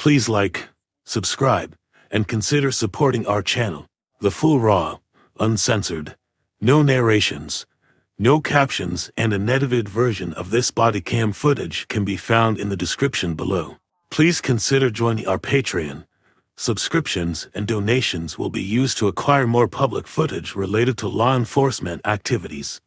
Please like, subscribe, and consider supporting our channel. The full raw, uncensored, no narrations, no captions, and an edited version of this body cam footage can be found in the description below. Please consider joining our Patreon. Subscriptions and donations will be used to acquire more public footage related to law enforcement activities.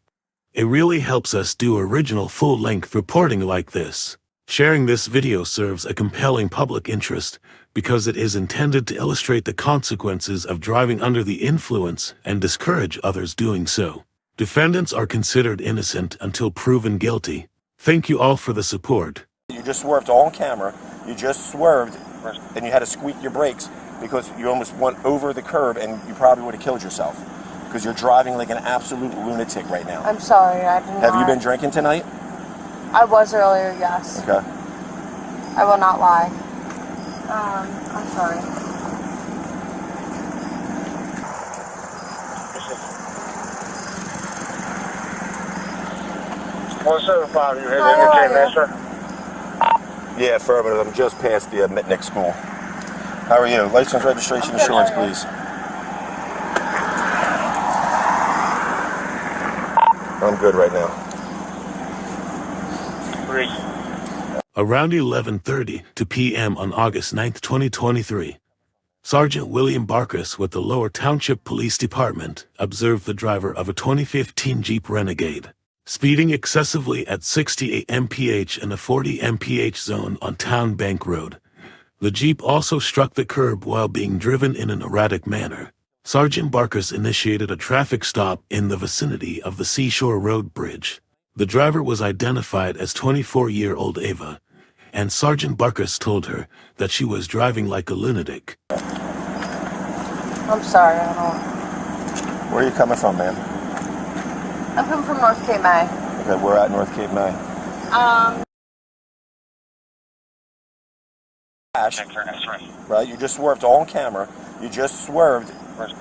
It really helps us do original full-length reporting like this. Sharing this video serves a compelling public interest because it is intended to illustrate the consequences of driving under the influence and discourage others doing so. Defendants are considered innocent until proven guilty. Thank you all for the support. You just swerved on camera. You just swerved and you had to squeak your brakes because you almost went over the curb and you probably would have killed yourself because you're driving like an absolute lunatic right now. I'm sorry, I did not. Have you been drinking tonight? I was earlier, yes. Okay. I will not lie. I'm sorry. What's the problem? You had anything, sir? Yeah, affirmative. I'm just past the Mitnick School. How are you? License, registration, insurance, please. I'm good right now. Around 11:30 p.m. on August 9, 2023, Sergeant William Barcas with the Lower Township Police Department observed the driver of a 2015 Jeep Renegade speeding excessively at 68 mph in a 40 mph zone on Townbank Road. The Jeep also struck the curb while being driven in an erratic manner. Sergeant Barcas initiated a traffic stop in the vicinity of the Seashore Road Bridge. The driver was identified as 24-year-old Ava, and Sergeant Barcas told her that she was driving like a lunatic. I'm sorry, I don't. Where are you coming from, ma'am? I'm coming from North Cape May. Okay, we're at North Cape May. Right, you just swerved on camera. You just swerved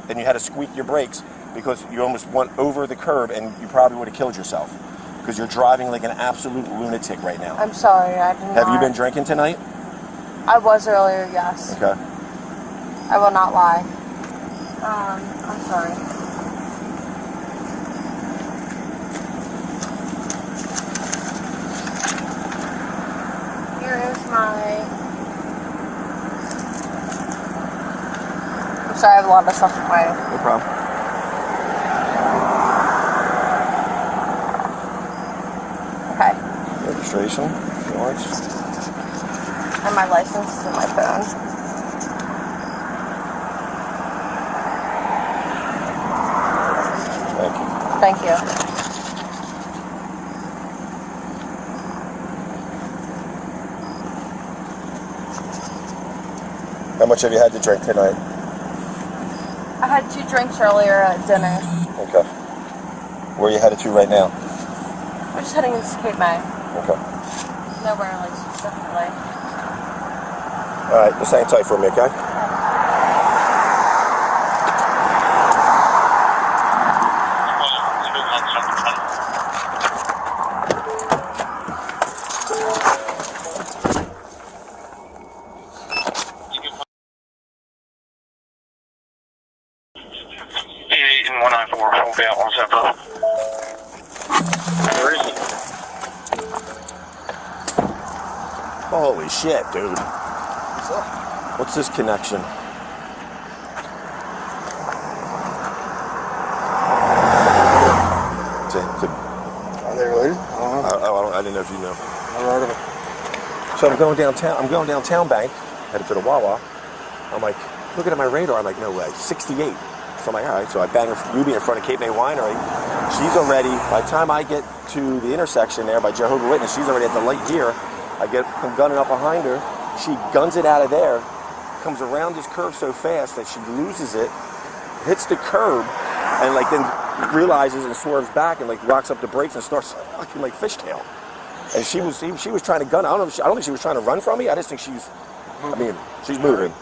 and you had to squeak your brakes because you almost went over the curb and you probably would have killed yourself because you're driving like an absolute lunatic right now. I'm sorry, I did not. Have you been drinking tonight? I was earlier, yes. Okay. I will not lie. I'm sorry. Here is my... I'm sorry, I have a lot of stuff in my... No problem. Okay. Registration, insurance. And my license is in my phone. Thank you. Thank you. How much have you had to drink tonight? I had 2 drinks earlier at dinner. Okay. Where are you headed to right now? We're just heading into Cape May. Okay. Nowhere, like, specifically. Alright, just hang tight for me, okay? Holy shit, dude. What's up? What's this connection? Are they related? I didn't know if you know. So I'm going downtown. I'm going down Townbank, headed to the Wawa. I'm like, looking at my radar. I'm like, no way, 68. So I'm like, all right. So I bang Ruby in front of Cape May Winery. She's already, by the time I get to the intersection there by Jehovah's Witness, she's already at the light here. I'm gunning up behind her. She guns it out of there, comes around this curve so fast that she loses it, hits the curb, and like then realizes and swerves back and like rocks up the brakes and starts fucking like fishtail. And she was trying to gun. I don't think she was trying to run from me. I just think she's moving.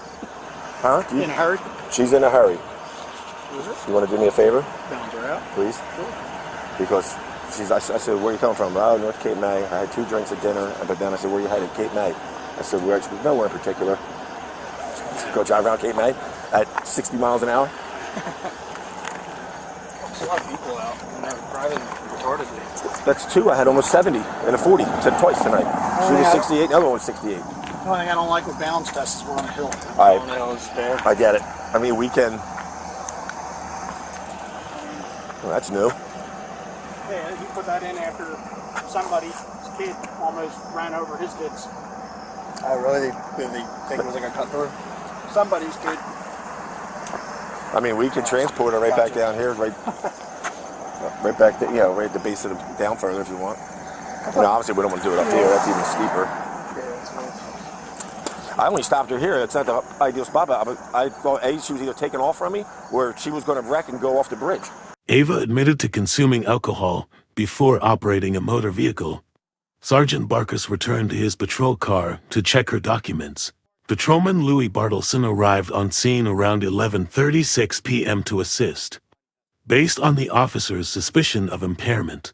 Huh? In a hurry? She's in a hurry. You want to do me a favor? Bounce her out. Please? Because I said, where are you coming from? Oh, North Cape May. I had 2 drinks at dinner, but then I said, where are you headed? Cape May. I said, we're nowhere in particular. Go drive around Cape May at 60 miles an hour. There's a lot of people out and they're driving retardedly. That's 2. I had almost 70 and a 40. Said twice tonight. She was 68. The other one was 68. The only thing I don't like with balance tests is we're on a hill. I get it. I mean, we can. Well, that's new. Yeah, you put that in after somebody's kid almost ran over his kids. I really think it was like a cut through. Somebody's kid. I mean, we can transport her right back down here, right back, right at the base of the down further if you want. Obviously we don't want to do it up here. That's even steeper. I only stopped her here. It's not the ideal spot, but I thought she was either taking off from me or she was going to wreck and go off the bridge. Ava admitted to consuming alcohol before operating a motor vehicle. Sergeant Barcas returned to his patrol car to check her documents. Patrolman Louis Bartleson arrived on scene around 11:36 p.m. to assist. Based on the officer's suspicion of impairment,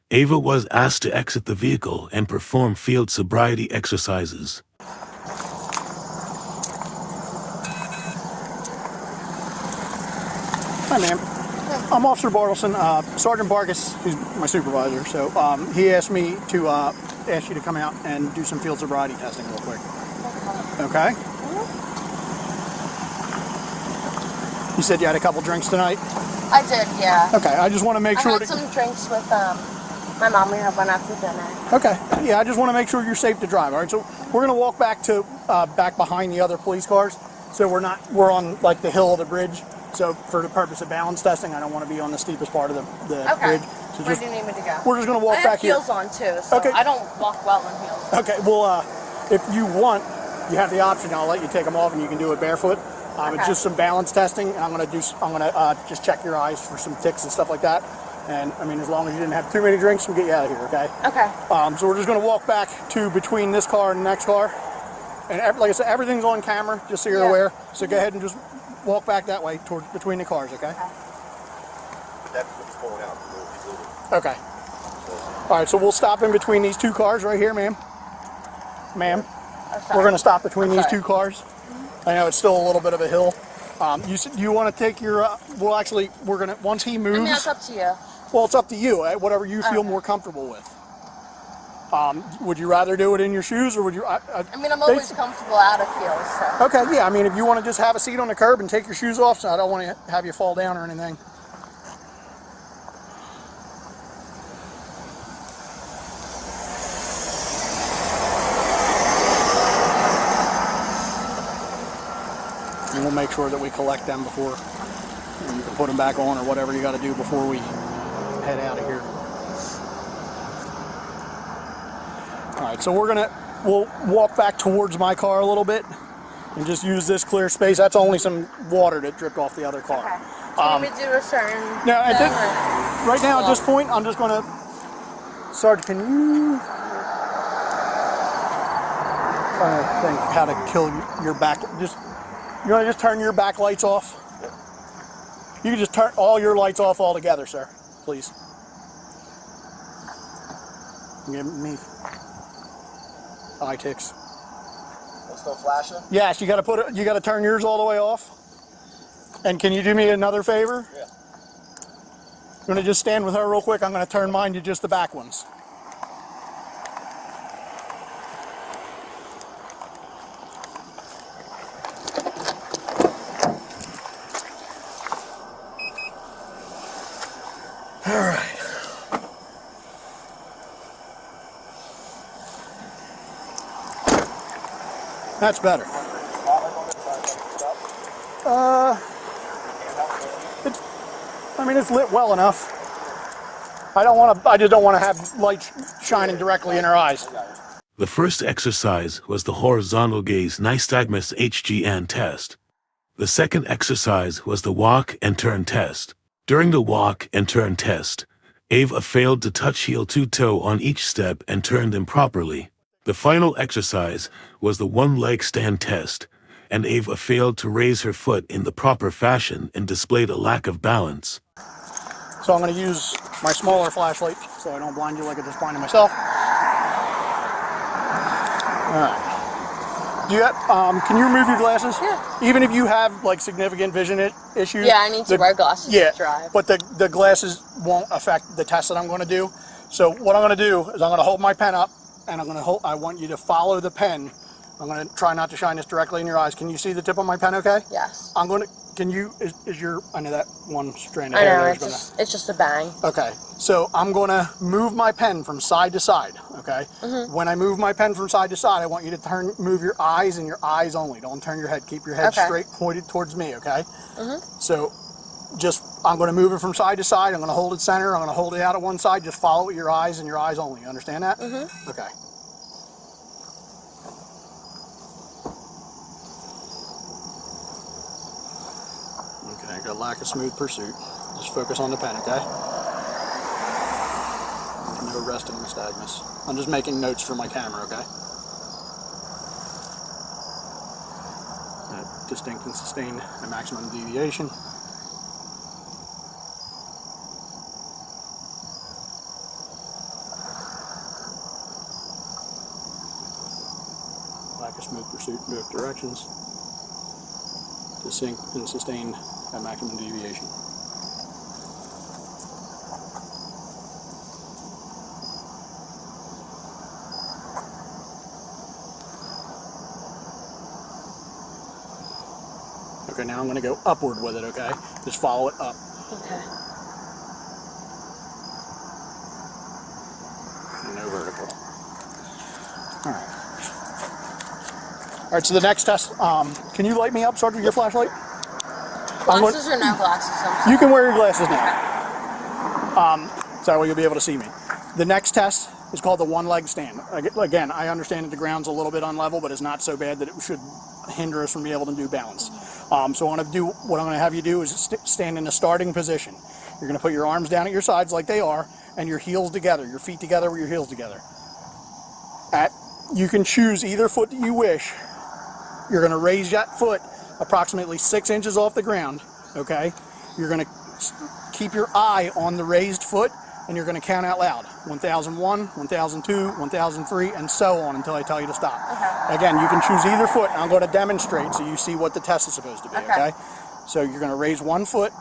Ava was asked to exit the vehicle and perform field sobriety exercises. Hi, ma'am. I'm Officer Bartleson. Sergeant Barcas, who's my supervisor, so he asked me to ask you to come out and do some field sobriety testing real quick. Okay? You said you had a couple drinks tonight? I did, yeah. Okay, I just want to make sure... I had some drinks with my mom. We have one after dinner. Okay, yeah, I just want to make sure you're safe to drive, all right? So we're going to walk back to back behind the other police cars. So we're on like the hill of the bridge. So for the purpose of balance testing, I don't want to be on the steepest part of the okay. bridge. So Where do you need me to go? We're just going to walk back here. I have heels on too, so okay. I don't walk well in heels. Okay, well, if you want, you have the option. I'll let you take them off, and you can do it barefoot. It's just some balance testing, and I'm gonna just check your eyes for some ticks and stuff like that. And I mean, as long as you didn't have too many drinks, we'll get you out of here. Okay. Okay. So we're just gonna walk back to between this car and the next car, and like I said, everything's on camera, just so you're aware. So go ahead and just walk back that way towards between the cars. Okay. That's what's going out. Okay. All right. So we'll stop in between these two cars right here, ma'am. Ma'am. We're going to stop between these two cars. I know it's still a little bit of a hill. You want to take your, well actually, we're going to, once he moves. I mean, it's up to you. Well, it's up to you, whatever you feel more comfortable with. Would you rather do it in your shoes or would you? I mean, I'm always comfortable out of heels, so. Okay, yeah, I mean, if you want to just have a seat on the curb and take your shoes off, so I don't want to have you fall down or anything. And we'll make sure that we collect them before you can put them back on or whatever you got to do before we head out of here. All right, so we'll walk back towards my car a little bit and just use this clear space. That's only some water that dripped off the other car. Okay. Do you want me to do a certain now, right now, at this point, I'm just going to, Sergeant, can you, trying to think how to kill your back, you want to just turn your back lights off? You can just turn all your lights off altogether, sir, please. Give me eye ticks. It's still flashing? Yes, you got to turn yours all the way off. And can you do me another favor? Yeah. You want to just stand with her real quick? I'm going to turn mine to just the back ones. All right. That's better. It's lit well enough. I just don't want to have lights shining directly in her eyes. The first exercise was the Horizontal Gaze Nystagmus HGN test. The second exercise was the walk and turn test. During the walk and turn test, Ava failed to touch heel to toe on each step and turned improperly. The final exercise was the one-leg stand test, and Ava failed to raise her foot in the proper fashion and displayed a lack of balance. So I'm going to use my smaller flashlight so I don't blind you like I just blinded myself. All right. Do you have, can you remove your glasses? Yeah. Even if you have like significant vision issues? Yeah, I need to wear glasses to drive. But the glasses won't affect the test that I'm going to do. So what I'm going to do is I'm going to hold my pen up, and I want you to follow the pen. I'm going to try not to shine this directly in your eyes. Can you see the tip of my pen okay? Yes. I'm going to, I know that one strand of I hair know, there it's just a bang. Okay, so I'm going to move my pen from side to side, okay? When I move my pen from side to side, I want you to move your eyes and your eyes only. Don't turn your head. Keep your head straight, pointed towards me, okay? So I'm going to move it from side to side. I'm going to hold it center. I'm going to hold it out at one side. Just follow it with your eyes and your eyes only. You understand that? Okay. Okay, got lack of smooth pursuit. Just focus on the pen, okay? No resting nystagmus. I'm just making notes for my camera, okay? Distinct and sustained and maximum deviation. Lack of smooth pursuit in both directions. Distinct and sustained at maximum deviation. Okay, now I'm going to go upward with it, okay? Just follow it up. Okay. No vertical. Alright. Alright, so the next test, can you light me up, Sergeant, with your flashlight? Glasses or no glasses? You can wear your glasses now. So that way you'll be able to see me. The next test is called the one-leg stand. Again, I understand that the ground's a little bit unlevel, but it's not so bad that it should hinder us from being able to do balance. So what I'm going to have you do is stand in a starting position. You're going to put your arms down at your sides like they are, and your heels together, your feet together with your heels together. You can choose either foot that you wish. You're going to raise that foot approximately 6 inches off the ground, okay? You're going to keep your eye on the raised foot, and you're going to count out loud. 1001, 1002, 1003, and so on until I tell you to stop. Okay. Again, you can choose either foot, and I'm going to demonstrate so you see what the test is supposed to be, okay? So you're going to raise one foot,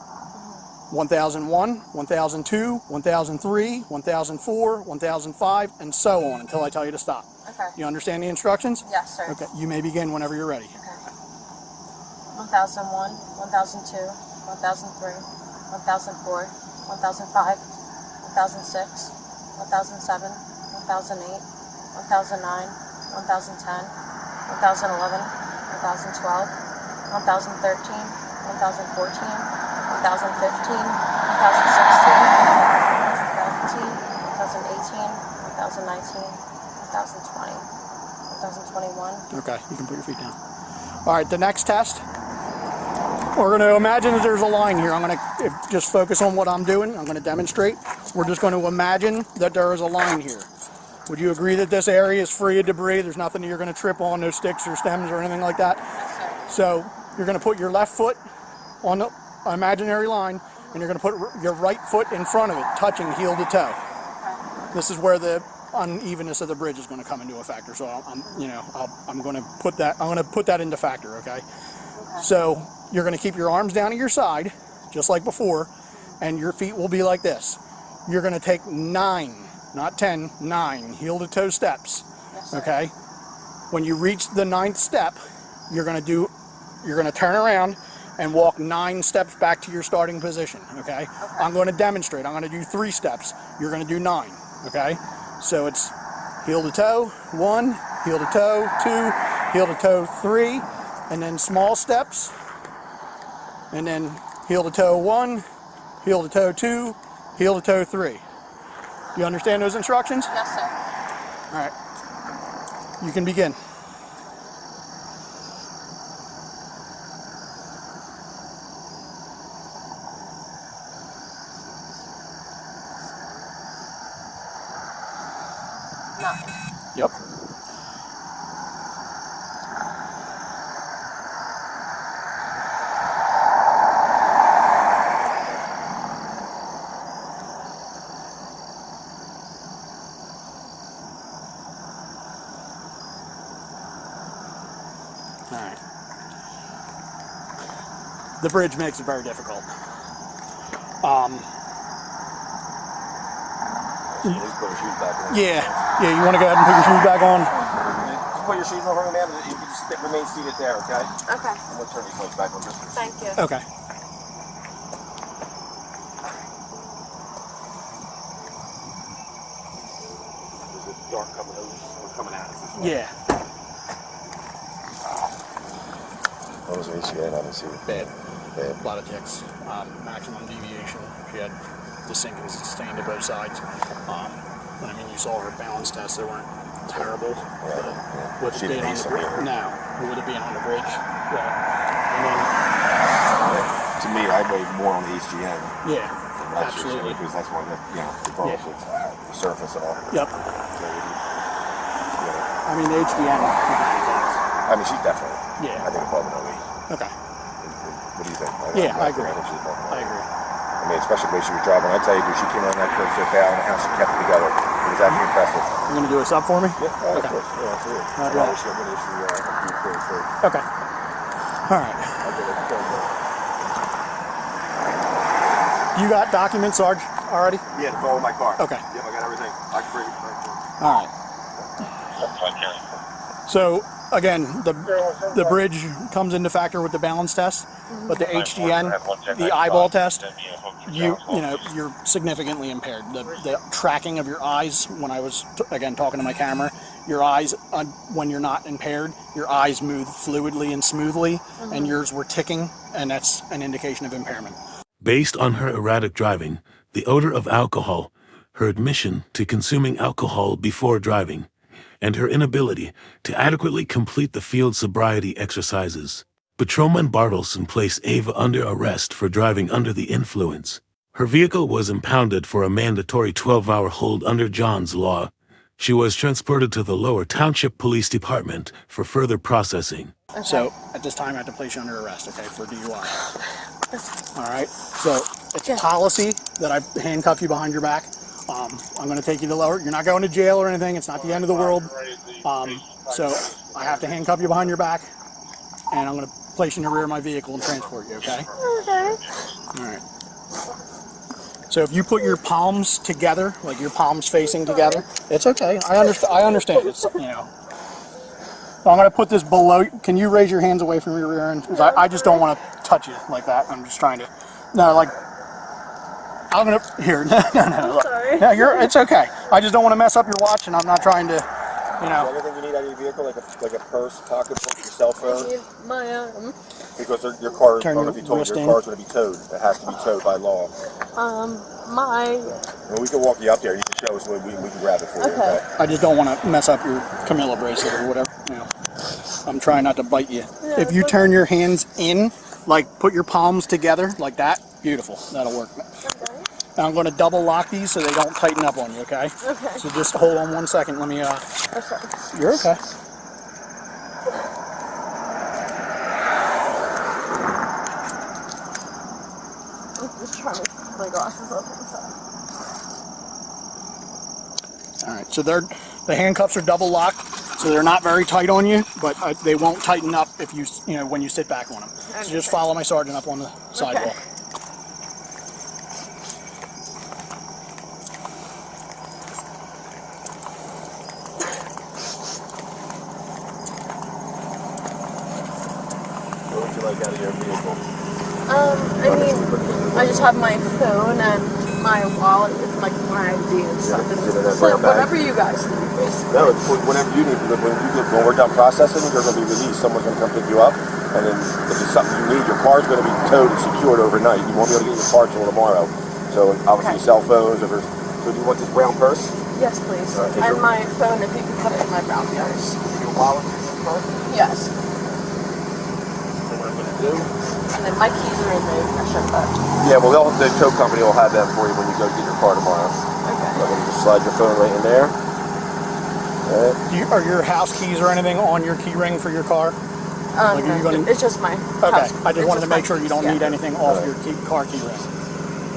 1001, 1002, 1003, 1004, 1005, and so on until I tell you to stop. Okay. You understand the instructions? Yes, sir. Okay, you may begin whenever you're ready. Okay. 1001, 1002, 1003, 1004, 1005, 1006, 1007, 1008, 1009, 1010, 1011, 2012, 1013, 2014, 2015, 2016, 2018, 2019, 2020, 2021. Okay, you can put your feet down. All right, the next test, we're going to imagine that there's a line here. I'm going to just focus on what I'm doing. I'm going to demonstrate. We're just going to imagine that there is a line here. Would you agree that this area is free of debris? There's nothing you're going to trip on, no sticks or stems or anything like that? Yes, sir. So you're going to put your left foot on the imaginary line, and you're going to put your right foot in front of it, touching heel to toe. Okay. This is where the unevenness of the bridge is going to come into a factor. So I'm going to put that into factor. Okay. So you're going to keep your arms down at your side, just like before, and your feet will be like this. You're going to take 9, not 10, 9 heel to toe steps. Yes, sir. Okay. When you reach the 9th step, you're going to turn around and walk 9 steps back to your starting position. Okay. I'm going to demonstrate. I'm going to do 3 steps. You're going to do 9. Okay. So it's heel to toe, 1, heel to toe, 2, heel to toe, 3, and then small steps, and then heel to toe, 1, heel to toe, 2, heel to toe, 3. You understand those instructions? Yes, sir. All right. You can begin. Nothing. Yep. Alright. The bridge makes it very difficult. Just put your shoes back on. Yeah, you want to go ahead and put your shoes back on? Just put your shoes on, man. You can just remain seated there, okay? Okay. I'm going to turn these lights back on. Thank you. Okay. There's a dark coming at us. Yeah. What was an HCA? I didn't see it. Bad. Bad. A lot of ticks. Maximum deviation. She had the sinking sustained to both sides. I mean, you saw her balance tests. They weren't terrible. Yeah. With She it being didn't on the need bridge. some No. With it being on the bridge. Yeah. And To me, I'd weigh more on the HGN. then, yeah. Absolutely. Because that's one that, regardless of the surface and all. Yep. So, I mean, the HDN. I mean, she's definitely. Yeah. I think above an OE. Okay. What do you think? Yeah, I agree. I agree. I mean, especially the way she was driving. I tell you, dude, she came on that curve so fast and how she kept it together. It was actually impressive. You're going to do a sub for me? Yeah, Okay. of course. Yeah, absolutely. Not bad. Okay. All right. You got documents, Sarge, already? Yeah, it's all in my car. Okay. Yep, I got everything. I can bring it right to you. All right. So again, the bridge comes into factor with the balance test, but the HDN, the eyeball test, you're significantly impaired. The tracking of your eyes, when I was again talking to my camera, your eyes when you're not impaired, your eyes move fluidly and smoothly, and yours were ticking, and that's an indication of impairment. Based on her erratic driving, the odor of alcohol, her admission to consuming alcohol before driving, and her inability to adequately complete the field sobriety exercises, Patrolman Bartleson placed Ava under arrest for driving under the influence. Her vehicle was impounded for a mandatory 12-hour hold under John's Law. She was transported to the Lower Township Police Department for further processing. Okay. So at this time, I have to place you under arrest, okay, for DUI. All right. So it's a policy that I handcuff you behind your back. I'm going to take you to lower. You're not going to jail or anything. It's not the end of the world. So I have to handcuff you behind your back, and I'm going to place you in the rear of my vehicle and transport you. Okay. Okay. All right. So if you put your palms together, like your palms facing together, it's okay. I understand. It's, I'm going to put this below. Can you raise your hands away from your rear end? 'Cause I just don't want to touch you like that. I'm just trying to. No, like. I'm going to. Here. No. Sorry. No, it's okay. I just don't want to mess up your watch, and I'm not trying to. Is there anything you need out of your vehicle, like a purse, pocketbook, your cell phone? My Because your car, I Turn don't know if you told me, your car's going to be towed. It has to be towed by law. Well, we can walk you up there. You can show us. We can grab it for you. Okay. I just don't want to mess up your Camilla bracelet or whatever. I'm trying not to bite you. Yeah, If you turn your hands in, like put your palms together like that, beautiful. That'll work. Okay. And I'm going to double lock these so they don't tighten up on you, okay? Okay. So just hold on 1 second. Let me, Oh, sorry. You're okay. I'm just trying to put my glasses up inside. All right, so the handcuffs are double locked, so they're not very tight on you, but they won't tighten up if when you sit back on them. So just follow my sergeant up on the sidewalk. What would you like out of your vehicle? I just have my phone and my wallet with like my ID and stuff. So whatever you guys need, basically. No, it's whatever you need. When we're done processing, you're going to be released. Someone's going to come pick you up, and then if it's something you need, your car's going to be towed and secured overnight. You won't be able to get your car till tomorrow. So obviously, cell phones. So do you want this brown purse? Yes, please. And my phone, if you can put it in my brown purse. Your wallet in your purse? Yes. So what I'm going to do? And then my keys are in the ignition, but. Yeah, well, the tow company will have them for you when you go get your car tomorrow. Okay. So you just slide your phone right in there. Are your house keys or anything on your key ring for your car? Like, are you gonna... It's just my Okay, house. I just wanted to make sure you don't need anything off your car key ring.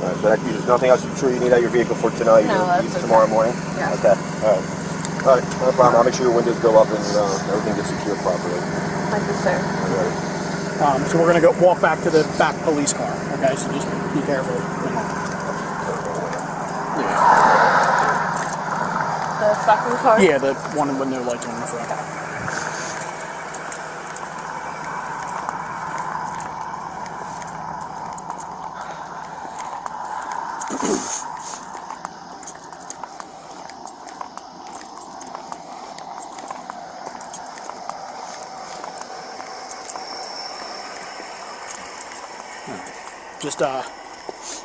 Alright, so there's nothing else you're sure you need out of your vehicle for tonight? No, that's tomorrow morning? Yeah. Okay, alright. All right, no problem. I'll make sure your windows go up and everything gets secured properly. Thank you, sir. All right. So we're going to walk back to the back police car. Okay, so just be careful. The second car? Yeah, the one with no lights on the front. Just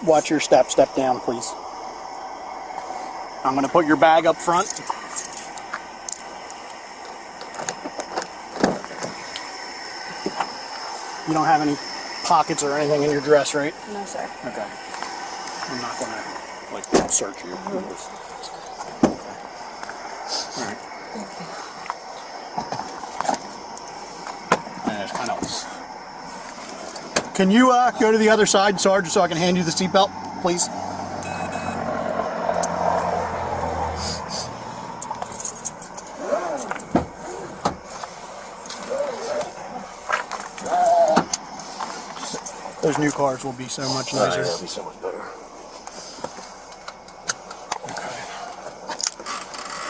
watch your step down, please. I'm going to put your bag up front. You don't have any pockets or anything in your dress, right? No, sir. Okay. I'm not going to, like, search you. Okay. All right. And it's kind of... Can you go to the other side, Sarge, so I can hand you the seatbelt, please? Those new cars will be so much nicer. It'll be so much better. Okay.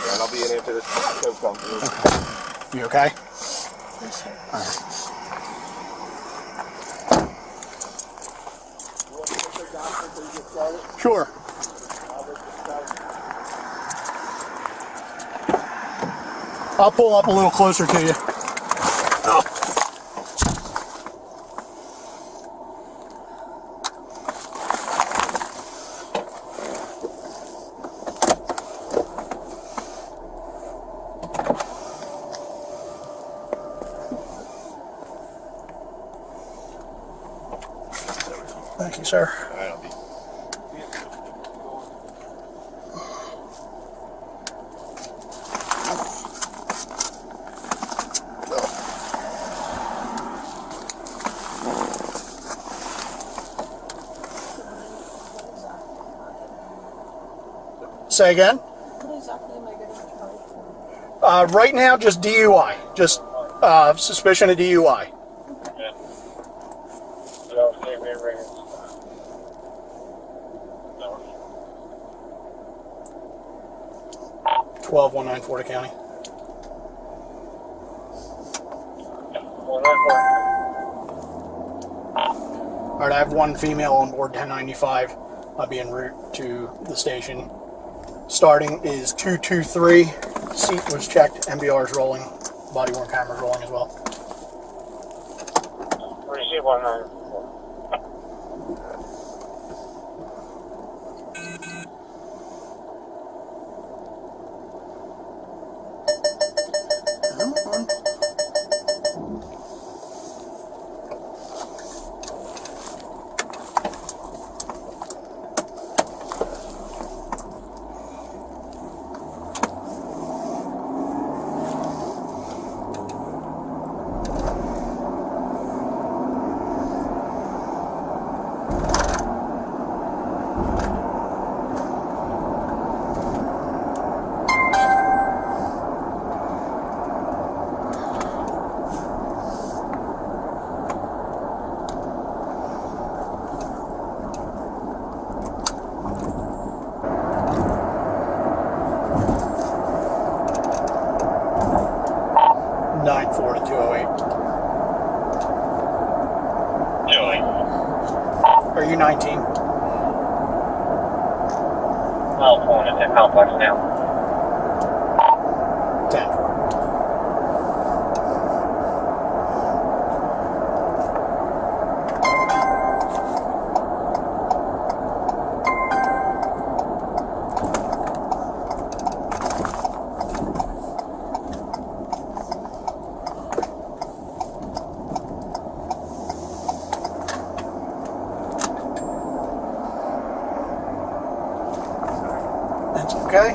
Yeah, and I'll be in after this show comes through. Okay. You okay? Yes, sir. All right. Sure. I'll pull up a little closer to you. Oh. Thank you, sir. Say again? What exactly am I getting charged for? Right now, just DUI. Just suspicion of DUI. 12-194 to county. All right, I have one female on board 1095. I'll be en route to the station. Starting is 223. Seat was checked. MBR is rolling. Body worn camera is rolling as well. Receive 19. Come on. Are you 19? Well, pulling into complex now. 10. That's okay.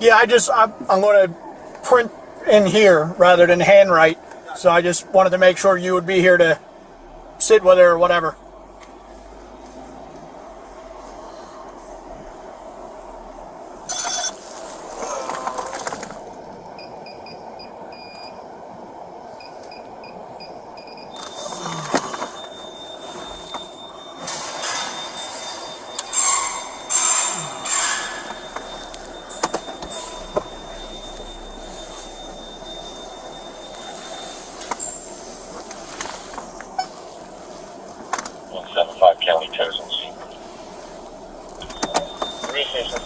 Yeah, I'm going to print in here rather than handwrite. So I just wanted to make sure you would be here to sit with her or whatever. County tows on scene. Station.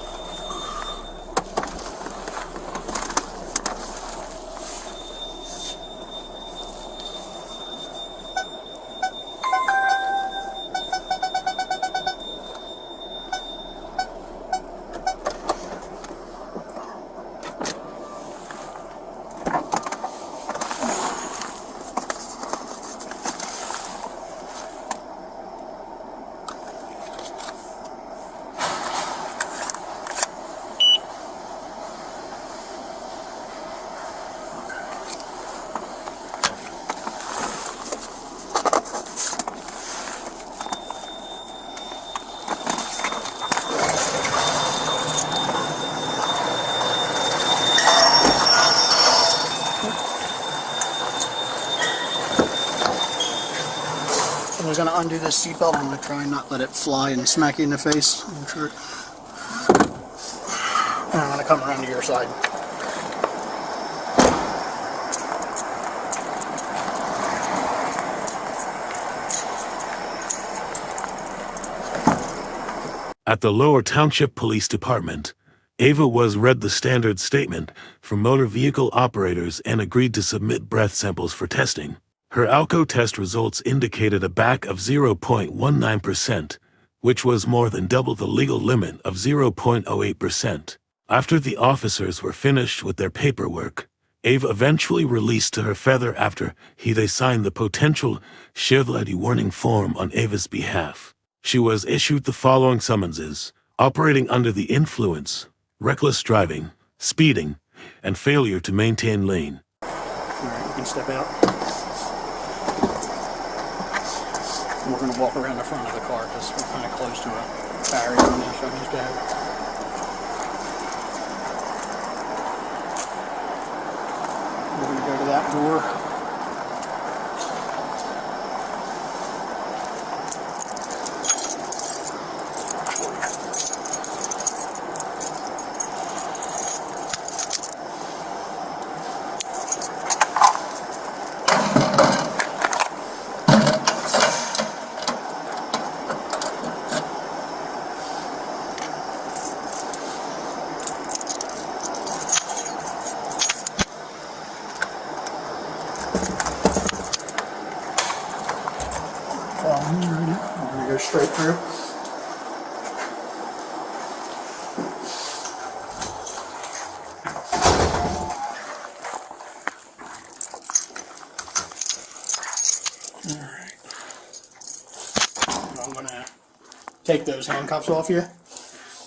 I'm going to undo this seatbelt. I'm going to try and not let it fly and smack you in the face. I'm sure. And I'm going to come around to your side. At the Lower Township Police Department, Ava was read the standard statement from motor vehicle operators and agreed to submit breath samples for testing. Her alco test results indicated a BAC of 0.19%, which was more than double the legal limit of 0.08%. After the officers were finished with their paperwork, Ava eventually released to her feather after they signed the potential sobriety warning form on Ava's behalf. She was issued the following summonses: operating under the influence, reckless driving, speeding, and failure to maintain lane. Alright, you can step out. We're going to walk around the front of the car because we're kind of close to a barrier on this side. Just we're going to go to that door. I'm going to go straight through. Alright. I'm going to take those handcuffs off you, and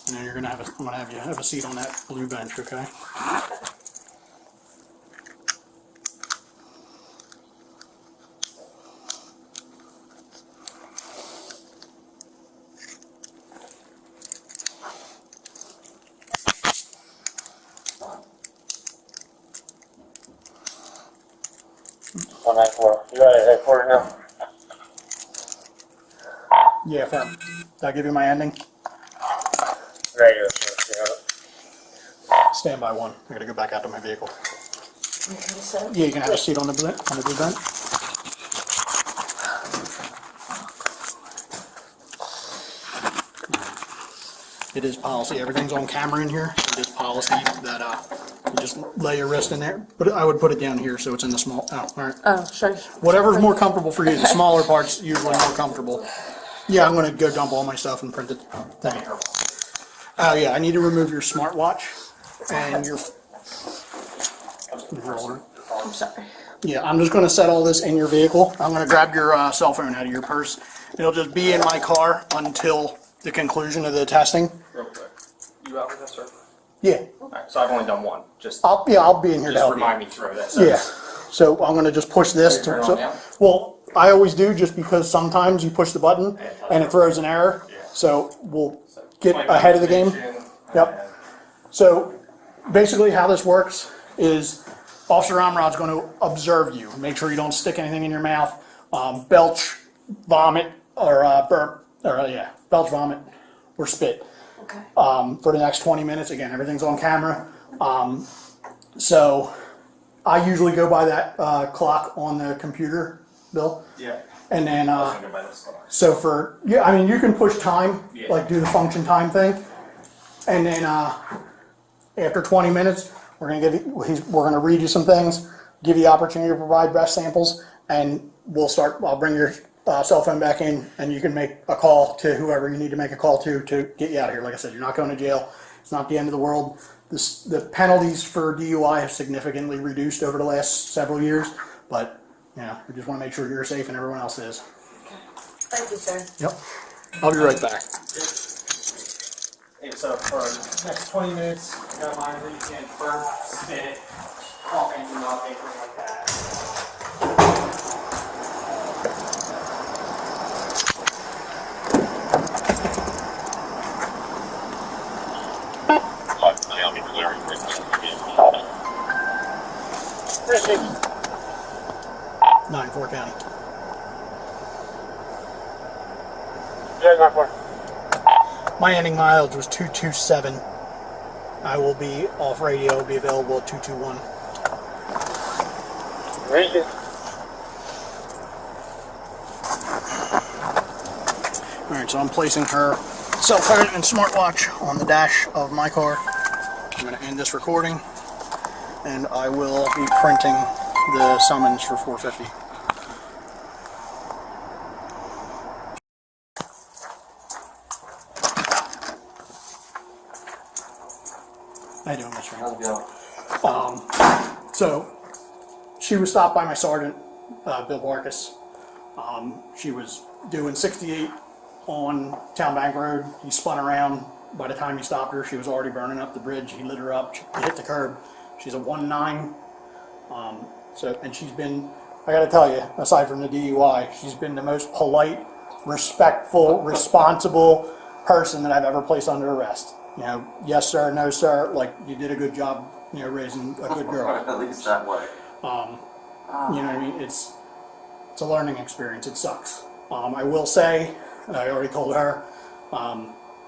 then you're going to I'm going to have you have a seat on that blue bench, okay? You got it headquarters now? Yeah, fam. Did I give you my ending? Right here. Stand by one. I gotta go back out to my vehicle. Yeah, you can have a seat on the blue bench. It is policy. Everything's on camera in here. It is policy that you just lay your wrist in there. But I would put it down here so it's in the small. Oh, all right. Oh, sure. Whatever's more comfortable for you. The smaller part's usually more comfortable. Yeah, I'm gonna go dump all my stuff and print it. Thank you. Oh yeah, I need to remove your smartwatch and your. I'm sorry. Yeah, I'm just gonna set all this in your vehicle. I'm gonna grab your cell phone out of your purse. It'll just be in my car until the conclusion of the testing. Real quick. You out with that, sir? Yeah. Alright, so I've only done one. I'll be in here to Just help remind you. me through this. Yeah. So I'm gonna just push this Turn it to, on now? well, I always do just because sometimes you push the button and it throws an error. So we'll get ahead of the game. Yep. So basically how this works is Officer Amrad's going to observe you. Make sure you don't stick anything in your mouth, belch, vomit, or burp, or belch, vomit, or spit. Okay. For the next 20 minutes. Again, everything's on camera. So I usually go by that clock on the computer, Bill. Yeah. And then, I was gonna go by this clock. so for, yeah, I mean, you can push time, Yeah. like do the function time thing. And then after 20 minutes, we're gonna read you some things, give you the opportunity to provide breath samples, and I'll bring your cell phone back in, and you can make a call to whoever you need to make a call to get you out of here. Like I said, you're not going to jail. It's not the end of the world. The penalties for DUI have significantly reduced over the last several years, but we just want to make sure you're safe and everyone else is. Okay. Thank you, sir. Yep. I'll be right back. Hey, so for the next 20 minutes, I got mine where you can't burp, spit, cough, anything like that. County clearing. 9-4 County. Yeah, 9-4. My ending mileage was 227. I will be off radio, will be available at 221. Read it. Alright, so I'm placing her cell phone and smartwatch on the dash of my car. I'm going to end this recording, and I will be printing the summons for 450. How you doing, Mr. How's it going? So, she was stopped by my sergeant, Bill Barcas. She was doing 68 on Townbank Road. He spun around. By the time he stopped her, she was already burning up the bridge. He lit her up. She hit the curb. She's a 1.9. And she's been, I gotta tell you, aside from the DUI, she's been the most polite, respectful, responsible person that I've ever placed under arrest. Yes sir, no sir, like you did a good job, raising a good girl. At least that way. You know what I mean? It's a learning experience. It sucks. I will say, I already told her,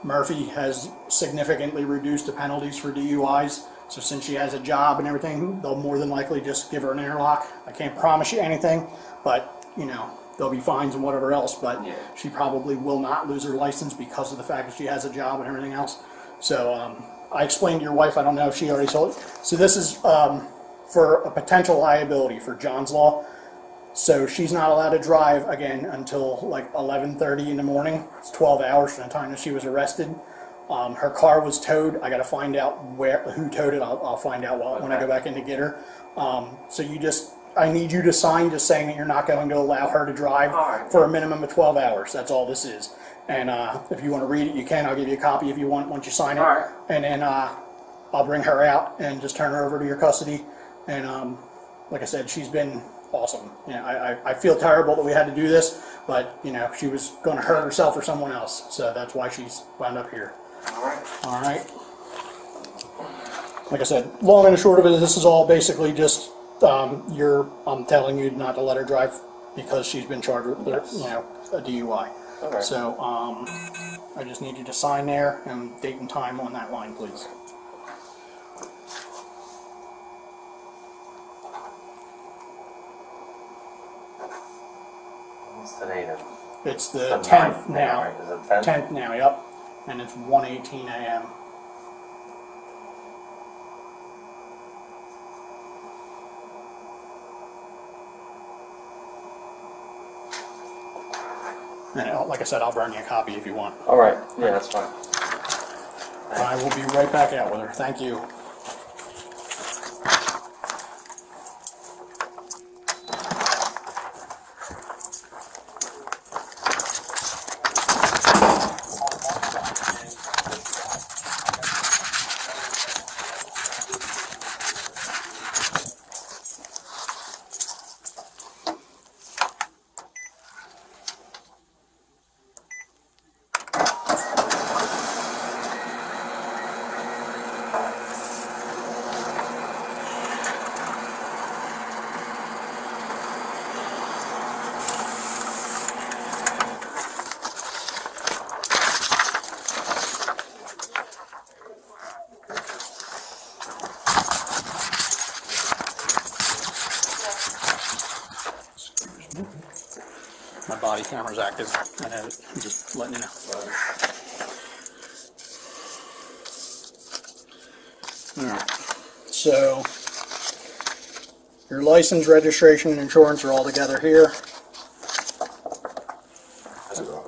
Murphy has significantly reduced the penalties for DUIs. So since she has a job and everything, they'll more than likely just give her an interlock. I can't promise you anything, but there'll be fines and whatever else, but she probably will not lose her license because of the fact that she has a job and everything else. So I explained to your wife, I don't know if she already saw it. So this is for a potential liability for John's Law. So she's not allowed to drive again until like 11:30 in the morning. It's 12 hours from the time that she was arrested. Her car was towed. I got to find out who towed it. I'll find out when I go back in to get her. So I need you to sign just saying that you're not going to allow her to drive for a minimum of 12 hours. That's all this is. And if you want to read it, you can. I'll give you a copy if you want once you sign it. All right. And then I'll bring her out and just turn her over to your custody. And like I said, she's been awesome. I feel terrible that we had to do this, but she was going to hurt herself or someone else. So that's why she's wound up here. All right. Like I said, long and short of it, this is all basically just I'm telling you not to let her drive because she's been charged with a DUI. Okay. So I just need you to sign there and date and time on that line, please. What's the date? It's the The 10th 9th now. right? Is it 10th? 10th now, yep. And it's 1:18 a.m. And like I said, I'll burn you a copy if you want. All right. Yeah, that's fine. I will be right back out with her. Thank you. body camera's active. I know, I'm just letting you know. Alright, so your license, registration, and insurance are all together here.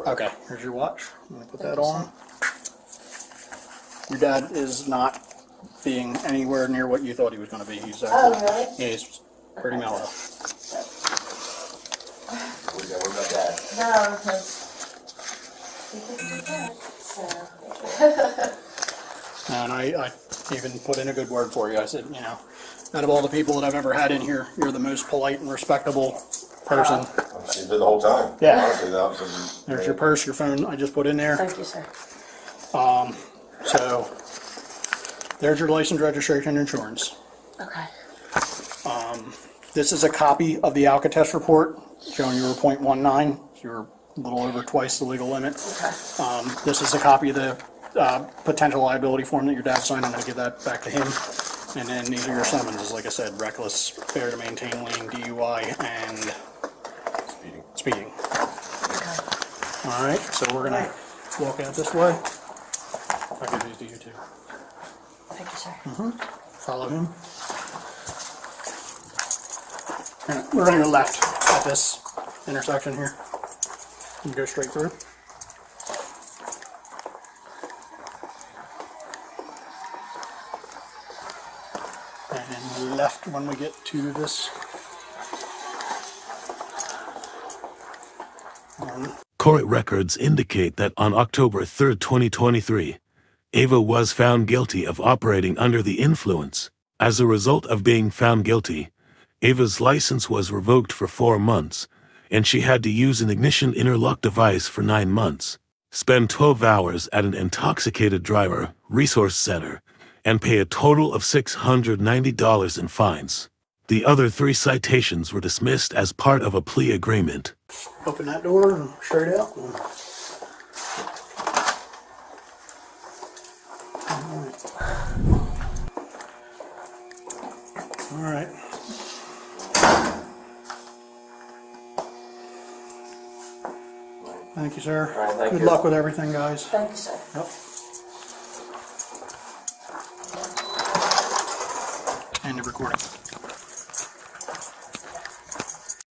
Okay, here's your watch. I'm gonna put that on. Your dad is not being anywhere near what you thought he was going to be. He's Oh, really? yeah, he's pretty mellow. What about that? No, because he thinks he's dead, so. And I even put in a good word for you. I said, you know, out of all the people that I've ever had in here, you're the most polite and respectable person. She's been the whole time. Yeah. Honestly, that was There's your purse, your phone. I just put in there. Thank you, sir. So there's your license, registration, and insurance. Okay. This is a copy of the Alcatraz report showing you were 0.19. You were a little over twice the legal limit. Okay. This is a copy of the potential liability form that your dad signed. I'm going to give that back to him. And then these are your summonses, like I said, reckless, failure to maintain lane, DUI, and speeding. Okay. All right, so we're going to walk out this way. I'll give these to you too. Thank you, sir. Follow him. We're going to go left at this intersection here and go straight through. And left when we get to this. Court records indicate that on October 3, 2023, Ava was found guilty of operating under the influence. As a result of being found guilty, Ava's license was revoked for 4 months, and she had to use an ignition interlock device for 9 months, spend 12 hours at an intoxicated driver resource center, and pay a total of $690 in fines. The other 3 citations were dismissed as part of a plea agreement. Open that door and straight out. All right. Thank you, sir. All right, thank Good you. luck with everything, guys. Thank you, sir. Yep. End of recording.